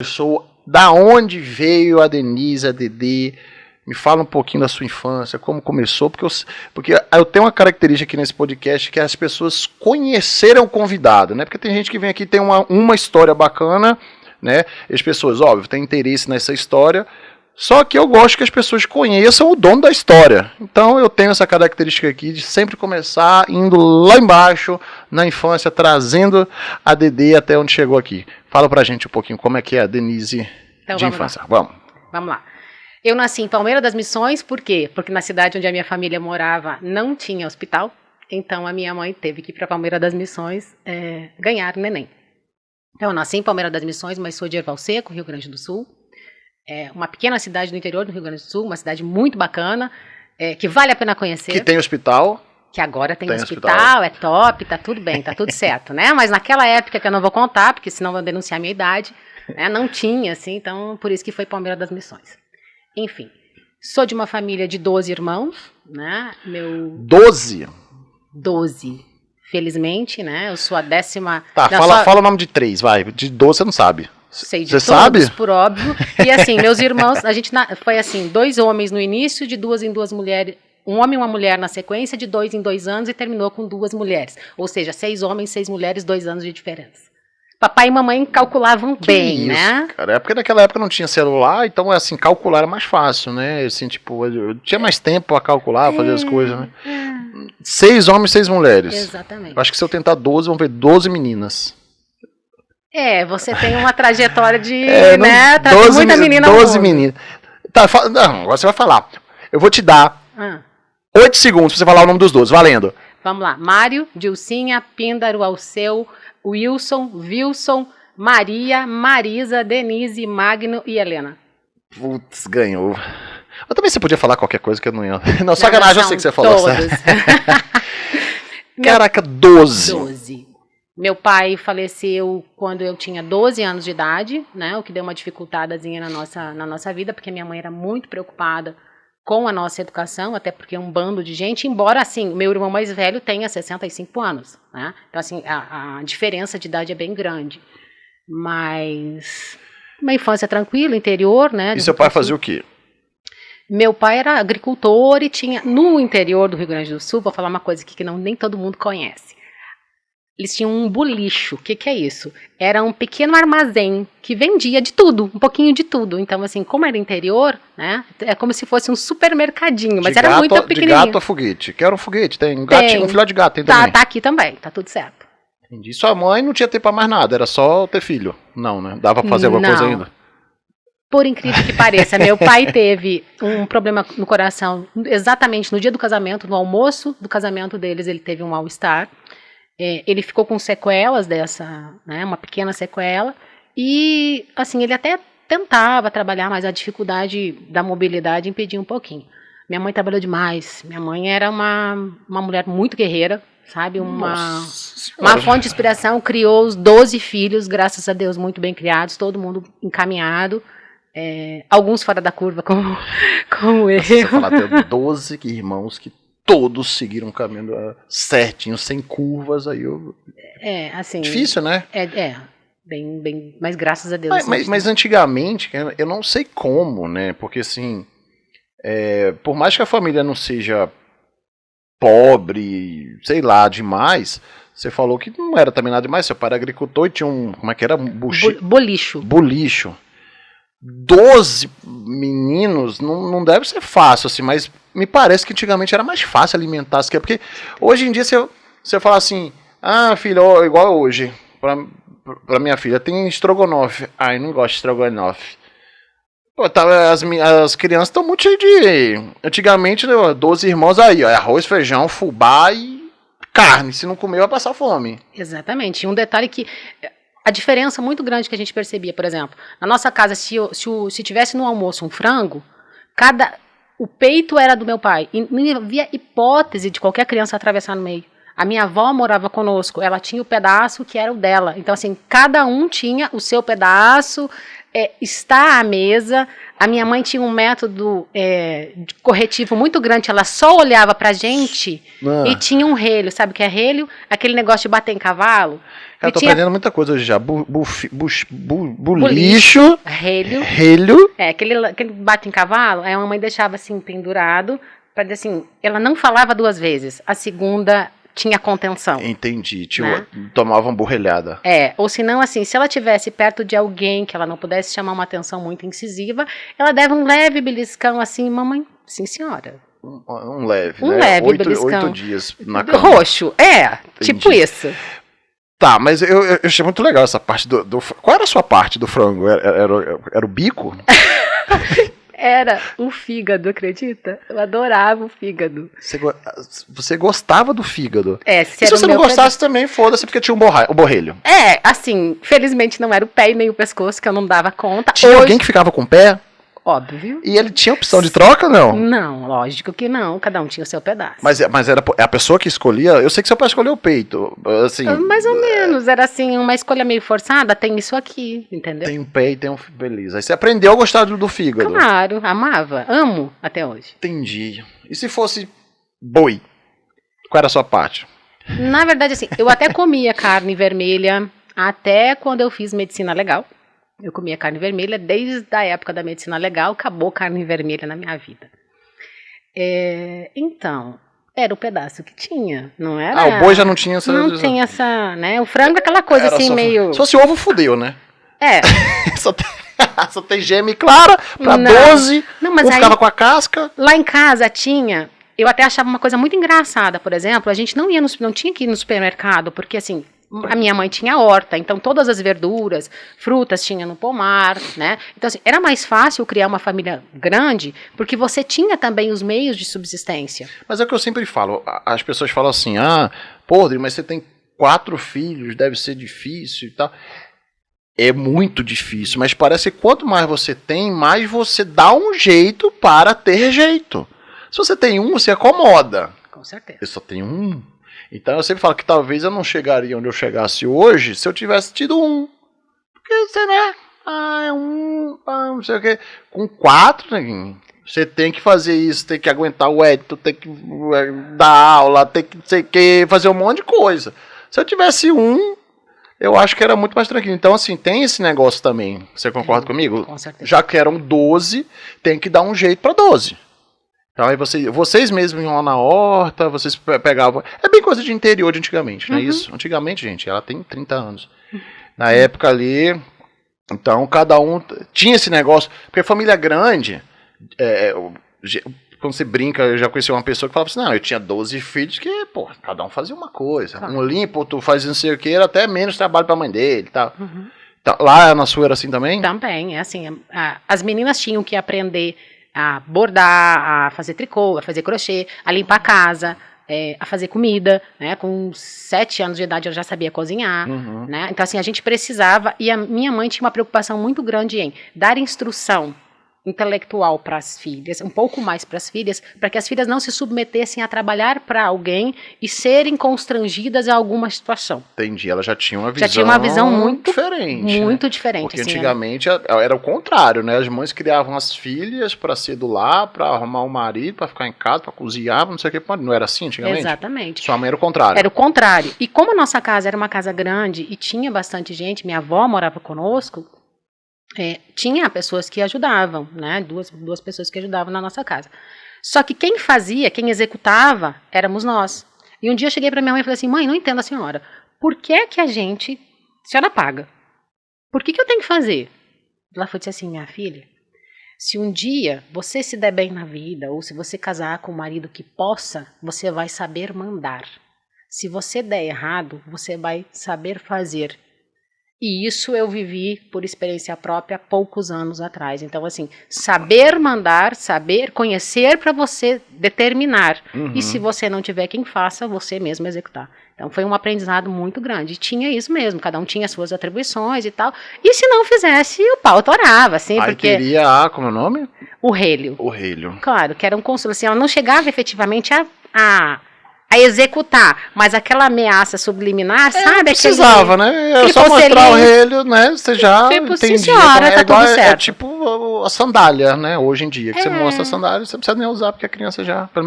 começou, da onde veio a Denise, a Dedê. Me fala um pouquinho da sua infância, como começou, porque eu tenho uma característica aqui nesse podcast que é as pessoas conheceram o convidado, né? Porque tem gente que vem aqui e tem uma história bacana, né? E as pessoas, óbvio, têm interesse nessa história, só que eu gosto que as pessoas conheçam o dono da história. Então eu tenho essa característica aqui de sempre começar indo lá embaixo, na infância, trazendo a Dedê até onde chegou aqui. Fala pra gente um pouquinho como é que é a Denise de infância. Vamos lá. Eu nasci em Palmeira das Missões, por quê? Porque na cidade onde a minha família morava não tinha hospital, então a minha mãe teve que ir para Palmeira das Missões ganhar neném. Então eu nasci em Palmeira das Missões, mas sou de Erval Seco, Rio Grande do Sul. É uma pequena cidade do interior do Rio Grande do Sul, uma cidade muito bacana, que vale a pena conhecer. Que tem hospital. Que agora tem hospital, é top, tá tudo bem, tá tudo certo, né? Mas naquela época, que eu não vou contar, porque senão vão denunciar a minha idade, né? Não tinha, assim, então por isso que foi Palmeira das Missões. Enfim, sou de uma família de 12 irmãos, né? 12? 12. Felizmente, né? Eu sou a 10ª... Tá, fala o nome de 3, vai. De 12 você não sabe. Sei de todos, sabe? Por óbvio. E assim, meus irmãos, foi assim, 2 homens no início, de 2 em 2 mulheres, um homem e uma mulher na sequência, de 2 em 2 anos, e terminou com 2 mulheres. Ou seja, 6 homens, 6 mulheres, 2 anos de diferença. Papai e mamãe calculavam bem, isso, né? Cara, é porque naquela época não tinha celular, então assim, calcular era mais fácil, né? Assim, tipo, eu tinha mais tempo pra calcular, fazer as coisas, né? 6 homens, 6 mulheres. Exatamente. Eu acho que se eu tentar 12, vão ver 12 meninas. Você tem uma trajetória de, né? Tá 12, muita menina 12 meninas. Tá, não, agora você vai falar. Eu vou te dar 8 segundos pra você falar o nome dos 12, valendo. Vamos lá. Mário, Dilcinha, Píndaro, Alceu, Wilson, Wilson, Maria, Marisa, Denise, Magno e Helena. Putz, ganhou. Mas também você podia falar qualquer coisa que eu não ia. Não, sacanagem, eu sei que você falou. Caraca, 12. 12. Meu pai faleceu quando eu tinha 12 anos de idade, né? O que deu uma dificultadazinha na nossa vida, porque minha mãe era muito preocupada com a nossa educação, até porque é um bando de gente, embora, assim, meu irmão mais velho tenha 65 anos, né? Então, assim, a diferença de idade é bem grande. Mas uma infância tranquila, interior, né? E seu pai fazia o quê? Meu pai era agricultor e tinha, no interior do Rio Grande do Sul, vou falar uma coisa aqui que nem todo mundo conhece. Eles tinham um bolicho. O que é isso? Era um pequeno armazém que vendia de tudo, um pouquinho de tudo. Então, assim, como era interior, né? É como se fosse um supermercadinho, mas era muito pequenininho. De gato a foguete. Quero um foguete. Tem um gatinho, um filhote de gato. Tem também. Tá aqui também, tá tudo certo. Entendi. Sua mãe não tinha tempo pra mais nada, era só ter filho. Não, né? Dava pra fazer alguma coisa ainda? Por incrível que pareça, meu pai teve um problema no coração exatamente no dia do casamento, no almoço do casamento deles, ele teve um mal-estar. Ele ficou com sequelas dessa, né, uma pequena sequela, e assim, ele até tentava trabalhar, mas a dificuldade da mobilidade impedia um pouquinho. Minha mãe trabalhou demais, minha mãe era uma mulher muito guerreira, sabe, uma fonte de inspiração, criou os 12 filhos, graças a Deus, muito bem criados, todo mundo encaminhado, alguns fora da curva, como eu. Você falar até 12 irmãos que todos seguiram o caminho certinho, sem curvas, aí eu... assim... Difícil, né? Bem, mas graças a Deus... Mas antigamente, eu não sei como, né? Porque, assim, por mais que a família não seja pobre, sei lá, demais, você falou que não era também nada demais, seu pai era agricultor e tinha como é que era? Bolicho. 12 meninos não deve ser fácil, assim, mas me parece que antigamente era mais fácil alimentar, porque hoje em dia você fala assim, filho, igual hoje, pra minha filha, tem estrogonofe. Ai, não gosto de estrogonofe. Pô, as crianças estão muito cheias de... Antigamente, né, 12 irmãos aí, ó, arroz, feijão, fubá e carne. Se não comer, vai passar fome. Exatamente. E um detalhe que... A diferença muito grande que a gente percebia, por exemplo, na nossa casa, se tivesse no almoço um frango, o peito era do meu pai. E não havia hipótese de qualquer criança atravessar no meio. A minha avó morava conosco, ela tinha o pedaço que era o dela. Então, assim, cada um tinha o seu pedaço, está à mesa. A minha mãe tinha um método de corretivo muito grande, ela só olhava pra gente e tinha um relho. Sabe o que é relho? Aquele negócio de bater em cavalo. Eu tô aprendendo muita coisa hoje já. Bulicho. Relho. Aquele bate em cavalo, aí a mamãe deixava assim pendurado, pra dizer assim, ela não falava 2 vezes. A segunda tinha contenção. Entendi. Tomava uma borrelhada. Ou se não, assim, se ela estivesse perto de alguém que ela não pudesse chamar uma atenção muito incisiva, ela dava um leve beliscão assim, mamãe, sim senhora. Um leve, né? Leve beliscão. 8 dias na cama. Roxo, tipo isso. Tá, mas eu achei muito legal essa parte do... Qual era a sua parte do frango? Era o bico? Era o fígado, acredita? Eu adorava o fígado. Você gostava do fígado? Se você não gostasse também, foda-se, porque tinha o borrelho. Assim, felizmente não era o pé e nem o pescoço, que eu não dava conta. Tinha alguém que ficava com o pé? Óbvio. E ele tinha opção de troca ou não? Não, lógico que não. Cada um tinha o seu pedaço. Mas era a pessoa que escolhia... Eu sei que seu pai escolheu o peito. Assim, mais ou menos. Era assim, uma escolha meio forçada. Tem isso aqui, entendeu? Tem um pé e tem um... Beleza. Aí você aprendeu a gostar do fígado. Claro, amava. Amo até hoje. Entendi. E se fosse boi? Qual era a sua parte? Na verdade, assim, eu até comia carne vermelha até quando eu fiz medicina legal. Eu comia carne vermelha desde a época da medicina legal, acabou carne vermelha na minha vida. Então, era o pedaço que tinha, não era? O boi já não tinha essa... Não tem essa, né? O frango é aquela coisa era assim, meio... Se fosse ovo, fudeu, né? Só tem gema clara pra 12, não, mas ficava com a casca. Lá em casa tinha... Eu até achava uma coisa muito engraçada, por exemplo, a gente não tinha que ir no supermercado, porque assim... A minha mãe tinha horta, então todas as verduras, frutas tinha no pomar, né? Então, assim, era mais fácil criar uma família grande, porque você tinha também os meios de subsistência. Mas é o que eu sempre falo, as pessoas falam assim, Podre, mas você tem 4 filhos, deve ser difícil e tal. É muito difícil, mas parece que quanto mais você tem, mais você dá um jeito para ter jeito. Se você tem um, você acomoda. Com certeza. Eu só tenho um. Então eu sempre falo que talvez eu não chegaria onde eu chegasse hoje se eu tivesse tido um. Porque você, né? Não sei o quê. Com 4, neguinho, você tem que fazer isso, tem que aguentar o editor, tem que dar aula, tem que, sei que, fazer um monte de coisa. Se eu tivesse um, eu acho que era muito mais tranquilo. Então, assim, tem esse negócio também. Você concorda comigo? Com certeza. Já que eram 12, tem que dar um jeito para 12. Então aí vocês mesmos iam lá na horta, vocês pegavam... É bem coisa de interior de antigamente, não é isso? Antigamente, gente, ela tem 30 anos. Na época ali, então cada um tinha esse negócio, porque família grande, quando você brinca, eu já conheci uma pessoa que falava assim, não, eu tinha 12 filhos que, pô, cada um fazia uma coisa. Um limpo, outro fazia não sei o que, era até menos trabalho pra mãe dele e tal. Então, lá na sua era assim também? Também, é assim, as meninas tinham que aprender a bordar, a fazer tricô, a fazer crochê, a limpar a casa, a fazer comida, né? Com 7 anos de idade eu já sabia cozinhar, né? Então assim, a gente precisava, e a minha mãe tinha uma preocupação muito grande em dar instrução intelectual para as filhas, um pouco mais para as filhas, para que as filhas não se submetessem a trabalhar para alguém e serem constrangidas em alguma situação. Entendi, ela já tinha uma visão muito diferente. Muito né? diferente. Porque assim, antigamente era o contrário, né? As mães criavam as filhas para ser do lar, para arrumar um marido, para ficar em casa, para cozinhar, não sei o que. Não era assim antigamente? Exatamente. Sua mãe era o contrário. Era o contrário. E como a nossa casa era uma casa grande e tinha bastante gente, minha avó morava conosco, tinha pessoas que ajudavam, né? Duas pessoas que ajudavam na nossa casa. Só que quem fazia, quem executava, éramos nós. E um dia eu cheguei para minha mãe e falei assim, mãe, não entendo a senhora. Por que é que a senhora paga? Por que eu tenho que fazer? Ela foi dizer assim, minha filha, se um dia você se der bem na vida, ou se você casar com um marido que possa, você vai saber mandar. Se você der errado, você vai saber fazer. E isso eu vivi por experiência própria há poucos anos atrás. Então, assim, saber mandar, saber conhecer para você determinar. E se você não tiver quem faça, você mesmo executar. Então, foi um aprendizado muito grande. E tinha isso mesmo, cada um tinha as suas atribuições e tal. E se não fizesse, o pau torava, assim, aí porque... teria como é o nome? O relho. O relho. Claro, que era um consulo. Assim, ela não chegava efetivamente a a executar, mas aquela ameaça subliminar, sabe? Não precisava, né? Era só mostrar o relho, né? Você já tipo, entendia. sim, senhora, é tá igual, tudo certo. É tipo a sandália, né? Hoje em dia, que você mostra a sandália, você não precisa nem usar, porque a criança já...